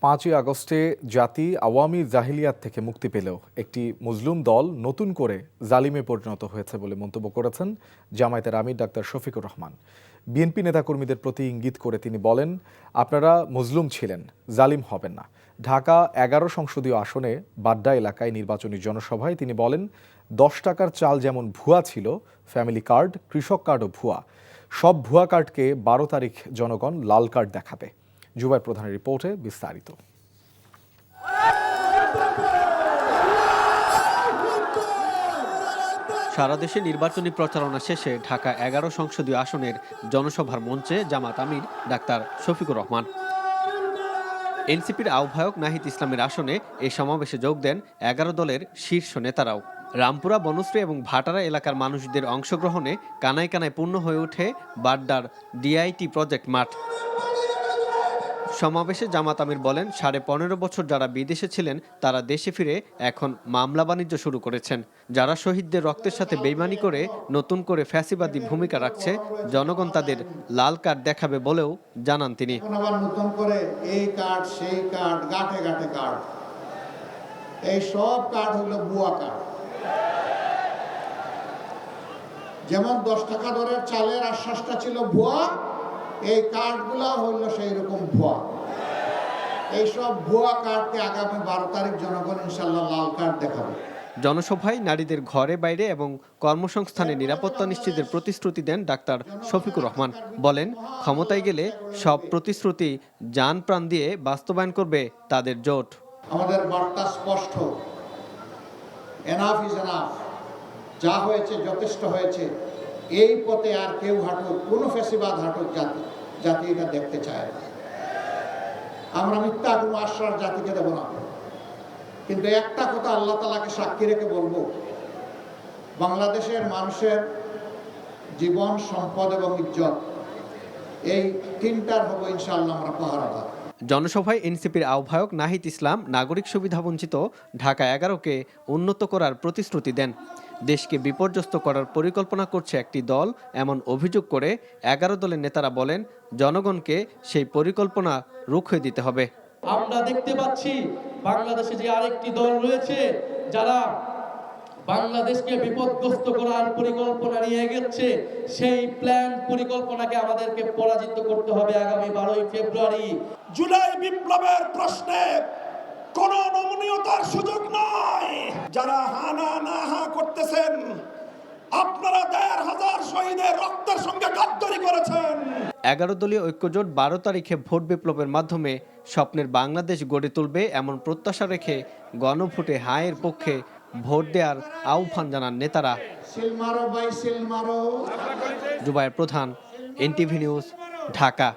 5ই আগস্টে জাতি আওয়ামী জাহিলিয়াত থেকে মুক্তি পেলেও একটি মজলুম দল নতুন করে জালিমে পরিণত হয়েছে বলে মন্তব্য করেছেন জামায়াতের আমির ডাক্তার শফিকুর রহমান। বিএনপি নেতাকর্মীদের প্রতি ইঙ্গিত করে তিনি বলেন, আপনারা মজলুম ছিলেন, জালিম হবেন না। ঢাকা 11 সংসদীয় আসনে বাড্ডা এলাকায় নির্বাচনী জনসভায় তিনি বলেন, 10 টাকার চাল যেমন ভুয়া ছিল, ফ্যামিলি কার্ড, কৃষক কার্ডও ভুয়া। সব ভুয়া কার্ডকে 12 তারিখ জনগণ লাল কার্ড দেখাবে। জুবাইর প্রধানের রিপোর্টে বিস্তারিত। সারা দেশে নির্বাচনী প্রচারণা শেষে ঢাকা 11 সংসদীয় আসনের জনসভার মঞ্চে জামাত আমির ডাক্তার শফিকুর রহমান। এনসিপির আহ্বায়ক নাহিদ ইসলামের আসনে এই সমাবেশে যোগ দেন 11 দলের শীর্ষ নেতারাও। রামপুরা, বনশ্রী এবং ভাটারা এলাকার মানুষদের অংশগ্রহণে কানায় কানায় পূর্ণ হয়ে ওঠে বাড্ডার ডিআইটি প্রজেক্ট মাঠ। সমাবেশে জামাত আমির বলেন, 15.5 বছর যারা বিদেশে ছিলেন তারা দেশে ফিরে এখন মামলা বাণিজ্য শুরু করেছেন। যারা শহীদদের রক্তের সাথে বেইমানি করে নতুন করে ফ্যাসিবাদী ভূমিকা রাখছে, জনগণ তাদের লাল কার্ড দেখাবে বলেও জানান তিনি। নতুন করে এই কার্ড, সেই কার্ড, গাঁটে গাঁটে কার্ড, এই সব কার্ড হলো ভুয়া কার্ড। যেমন 10 টাকা দরের চালের আশ্বাসটা ছিল ভুয়া, এই কার্ডগুলো হইল সেই রকম ভুয়া। এইসব ভুয়া কার্ডকে আগামী 12 তারিখ জনগণ ইনশাল্লাহ লাল কার্ড দেখাবে। জনসভায় নারীদের ঘরে বাইরে এবং কর্মসংস্থানে নিরাপত্তা নিশ্চিতের প্রতিশ্রুতি দেন ডাক্তার শফিকুর রহমান। বলেন, ক্ষমতায় গেলে সব প্রতিশ্রুতি জান প্রাণ দিয়ে বাস্তবায়ন করবে তাদের জোট। আমাদের বার্তা স্পষ্ট, এনাফ ইজ এনাফ, যা হয়েছে যথেষ্ট হয়েছে। এই পথে আর কেউ হাঁটুক, কোনো ফ্যাসিবাদ হাঁটুক জাতি এটা দেখতে চায় না। আমরা মিথ্যা কোনো আশ্বাস জাতিকে দেব না, কিন্তু একটা কথা আল্লাহ তাআলাকে সাক্ষী রেখে বলবো, বাংলাদেশের মানুষের জীবন, সম্পদ এবং ইজ্জত, এই তিনটার হবো ইনশাআল্লাহ আমরা পাহারাদার। জনসভায় এনসিপির আহ্বায়ক নাহিদ ইসলাম নাগরিক সুবিধা বঞ্চিত ঢাকা 11কে উন্নত করার প্রতিশ্রুতি দেন। দেশকে বিপর্যস্ত করার পরিকল্পনা করছে একটি দল, এমন অভিযোগ করে 11 দলের নেতারা বলেন, জনগণকে সেই পরিকল্পনা রুখে দিতে হবে। আমরা দেখতে পাচ্ছি বাংলাদেশে যে আরেকটি দল রয়েছে যারা বাংলাদেশকে বিপদগ্রস্ত করার পরিকল্পনা নিয়ে এগোচ্ছে। সেই প্ল্যান পরিকল্পনাকে আমাদেরকে পরাজিত করতে হবে আগামী 12ই ফেব্রুয়ারি। জুলাই বিপ্লবের প্রশ্নে কোনো নমনীয়তার সুযোগ নাই। যারা হানা না হা করতেছেন, আপনারা 1,500 শহীদের রক্তের সঙ্গে গাদ্দারি করেছেন। 11 দলীয় ঐক্যজোট 12 তারিখে ভোট বিপ্লবের মাধ্যমে স্বপ্নের বাংলাদেশ গড়ে তুলবে এমন প্রত্যাশা রেখে গণভোটে হায়ের পক্ষে ভোট দেওয়ার আহ্বান জানান নেতারা। সিলমারো বাই সিলমারো। জুবাইর প্রধান, এনটিভি নিউজ, ঢাকা।